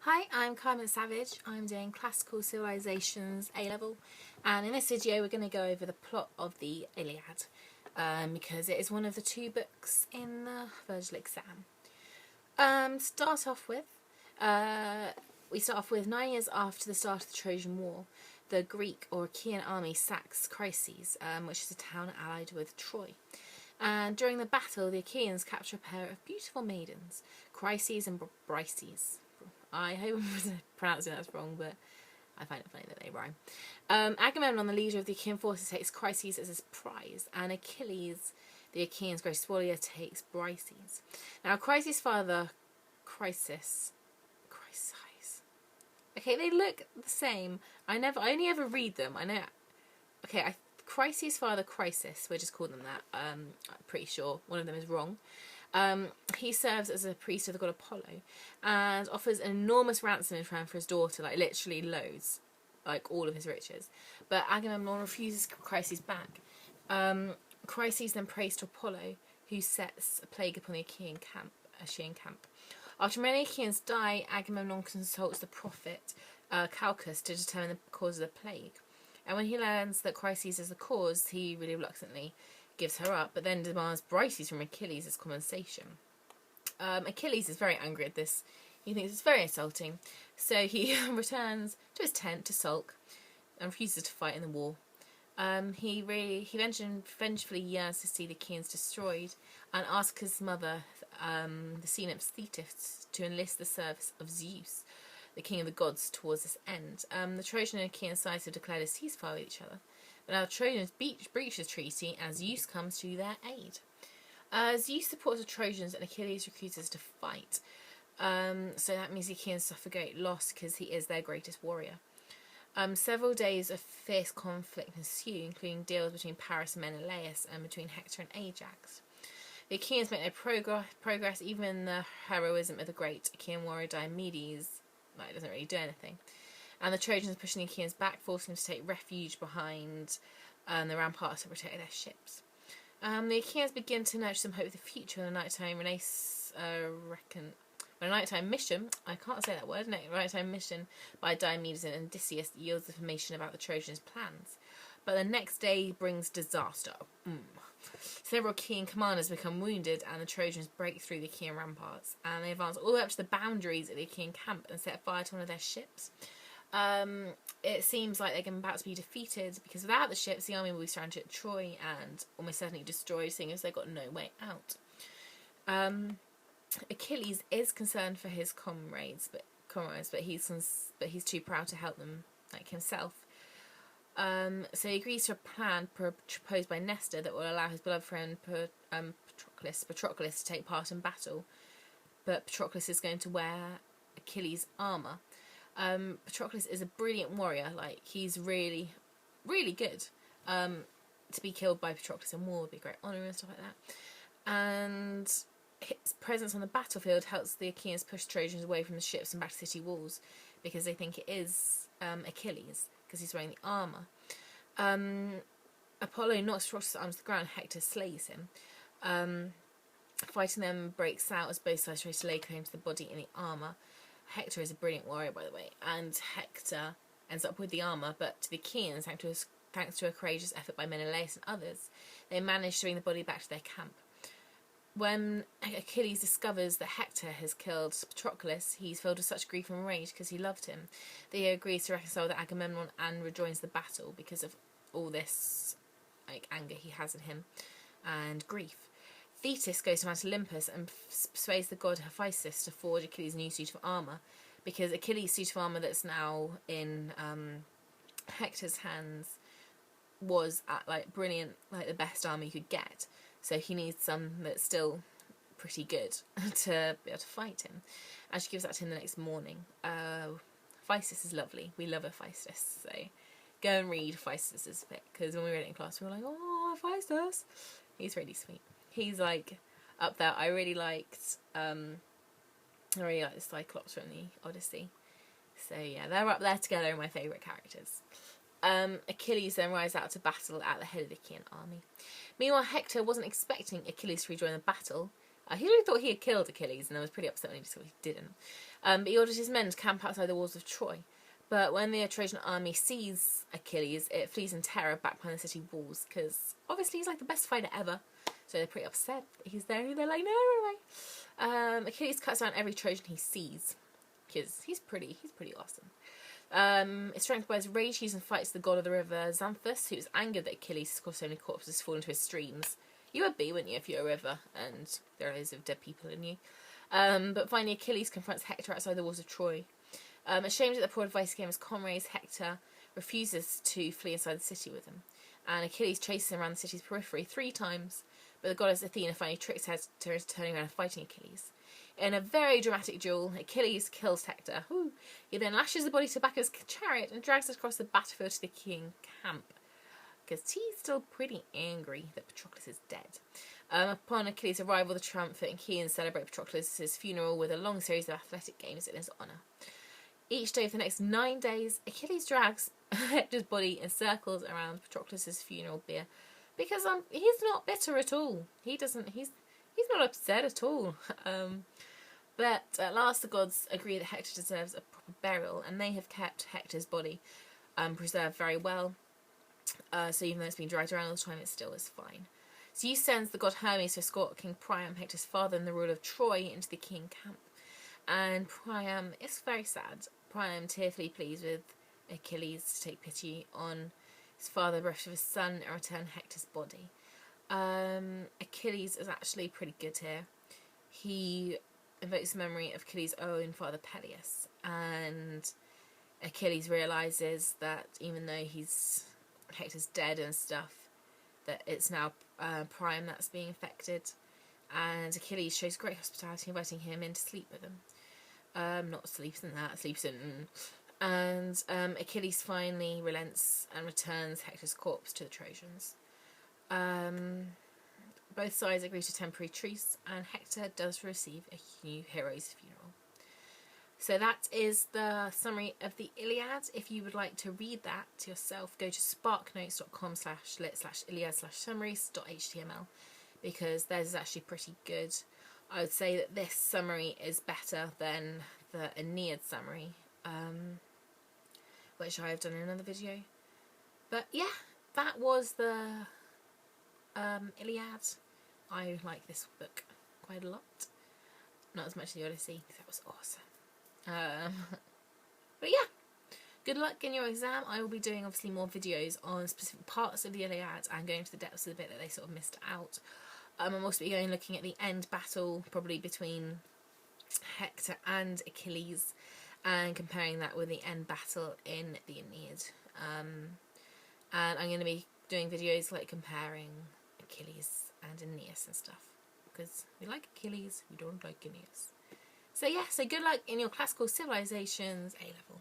Hi, I'm Carmen Savage. I'm doing Classical Civilisations A-Level, and in this video we're going to go over the plot of the Iliad because it is one of the two books in the Virgil exam. We start off with 9 years after the start of the Trojan War. The Greek or Achaean army sacks Chryses, which is a town allied with Troy. And during the battle, the Achaeans capture a pair of beautiful maidens, Chryses and Brises. I hope I'm pronouncing that wrong, but I find it funny that they rhyme. Agamemnon, the leader of the Achaean forces, takes Chryses as his prize, and Achilles, the Achaeans' greatest warrior, takes Brises. Now, Chryses' father, Chrysis. Okay, they look the same. I only ever read them. I know. Okay, Chryses' father, Chrysis. We'll just call them that. I'm pretty sure one of them is wrong. He serves as a priest of the god Apollo and offers an enormous ransom in return for his daughter, like literally loads, like all of his riches. But Agamemnon refuses Chryses back. Chryses then prays to Apollo, who sets a plague upon the Achaean camp. After many Achaeans die, Agamemnon consults the prophet Calchas to determine the cause of the plague. And when he learns that Chryses is the cause, he really reluctantly gives her up, but then demands Brises from Achilles as compensation. Achilles is very angry at this. He thinks it's very insulting, so he returns to his tent to sulk and refuses to fight in the war. He vengefully yearns to see the Achaeans destroyed and asks his mother, the sea nymph Thetis, to enlist the service of Zeus, the king of the gods, towards this end. The Trojan and Achaean sides have declared a ceasefire with each other. But now the Trojans breach the treaty and Zeus comes to their aid. Zeus supports the Trojans and Achilles recruits us to fight. So that means the Achaeans suffer great loss because he is their greatest warrior. Several days of fierce conflict ensue, including deals between Paris and Menelaus and between Hector and Ajax. The Achaeans make no progress, even the heroism of the great Achaean warrior Diomedes doesn't really do anything. And the Trojans are pushing the Achaeans back, forcing them to take refuge behind the ramparts to protect their ships. The Achaeans begin to nurture some hope for the future when a nighttime mission, I can't say that word, nighttime mission by Diomedes and Odysseus yields information about the Trojans' plans. But the next day brings disaster. Several Achaean commanders become wounded and the Trojans break through the Achaean ramparts. And they advance all the way up to the boundaries of the Achaean camp and set fire to one of their ships. It seems like they're about to be defeated because without the ships, the army will be surrounded at Troy and almost certainly destroyed, seeing as they've got no way out. Achilles is concerned for his comrades, but he's too proud to help them, like himself. So he agrees to a plan proposed by Nestor that will allow his beloved friend Patroclus to take part in battle. But Patroclus is going to wear Achilles' armour. Patroclus is a brilliant warrior, like he's really, really good. To be killed by Patroclus in war would be a great honour and stuff like that. And his presence on the battlefield helps the Achaeans push Trojans away from the ships and back to city walls because they think it is Achilles because he's wearing the armour. Apollo knocks Patroclus' arms to the ground. Hector slays him. Fighting them breaks out as both sides try to lay claim to the body in the armour. Hector is a brilliant warrior, by the way, and Hector ends up with the armour, but to the Achaeans, thanks to a courageous effort by Menelaus and others, they manage to bring the body back to their camp. When Achilles discovers that Hector has killed Patroclus, he's filled with such grief and rage because he loved him that he agrees to reconcile with Agamemnon and rejoins the battle because of all this anger he has in him and grief. Thetis goes to Mount Olympus and persuades the god Hephaestus to forge Achilles' new suit of armour because Achilles' suit of armour that's now in Hector's hands was brilliant, the best armour you could get. So he needs some that's still pretty good to be able to fight him. And she gives that to him the next morning. Hephaestus is lovely. We love Hephaestus. So go and read Hephaestus' fic because when we read it in class we were like, oh, Hephaestus. He's really sweet. He's up there. I really liked the Cyclops from the Odyssey. So yeah, they're up there together in my favourite characters. Achilles then rides out to battle at the head of the Achaean army. Meanwhile, Hector wasn't expecting Achilles to rejoin the battle He really thought he had killed Achilles, and I was pretty upset when he discovered he didn't. But he orders his men to camp outside the walls of Troy. But when the Trojan army sees Achilles, it flees in terror back behind the city walls, because obviously he's like the best fighter ever. So they're pretty upset that he's there, and they're like, no, run away. Achilles cuts down every Trojan he sees, because he's pretty awesome. It's strengthened by his rage. He fights the god of the river, Xanthus, who is angered that Achilles has caused so many corpses fall into his streams. You would be, wouldn't you, if you're a river and there are loads of dead people in you. But finally, Achilles confronts Hector outside the walls of Troy. Ashamed at the poor advice he gave his comrades, Hector refuses to flee inside the city with him. And Achilles chases him around the city's periphery 3 times, but the goddess Athena finally tricks Hector into turning around and fighting Achilles. In a very dramatic duel, Achilles kills Hector. Ooh. He then lashes the body to the back of his chariot and drags it across the battlefield to the king camp, because he's still pretty angry that Patroclus is dead. Upon Achilles' arrival, the triumphant Achaeans celebrate Patroclus' funeral with a long series of athletic games in his honour. Each day for the next 9 days, Achilles drags Hector's body in circles around Patroclus' funeral bier, because he's not bitter at all. He's not upset at all. But at last the gods agree that Hector deserves a proper burial, and they have kept Hector's body preserved very well. So even though it's been dragged around all the time, it still is fine. Zeus sends the god Hermes to escort King Priam, Hector's father and the ruler of Troy, into the king camp. And Priam is very sad. Priam tearfully pleads with Achilles to take pity on his father, bereft of his son, and return Hector's body. Achilles is actually pretty good here. He invokes the memory of Achilles' own father Peleus, and Achilles realises that even though Hector's dead and stuff, that it's now Priam that's being affected, and Achilles shows great hospitality, inviting him in to sleep with him. Not sleeps in that, sleeps in. And Achilles finally relents and returns Hector's corpse to the Trojans. Both sides agree to a temporary truce, and Hector does receive a new hero's funeral. So that is the summary of the Iliad. If you would like to read that yourself, go to sparknotes.com/lit/iliad/summaries.html, because theirs is actually pretty good. I would say that this summary is better than the Aeneid summary, which I have done in another video. But yeah, that was the Iliad. I like this book quite a lot. Not as much as the Odyssey, because that was awesome. But yeah, good luck in your exam. I will be doing obviously more videos on specific parts of the Iliad and going to the depths of the bit that they sort of missed out. I'm also looking at the end battle, probably between Hector and Achilles, and comparing that with the end battle in the Aeneid. And I'm going to be doing videos like comparing Achilles and Aeneas and stuff, because we like Achilles, we don't like Aeneas. So yeah, so good luck in your classical civilizations A-level.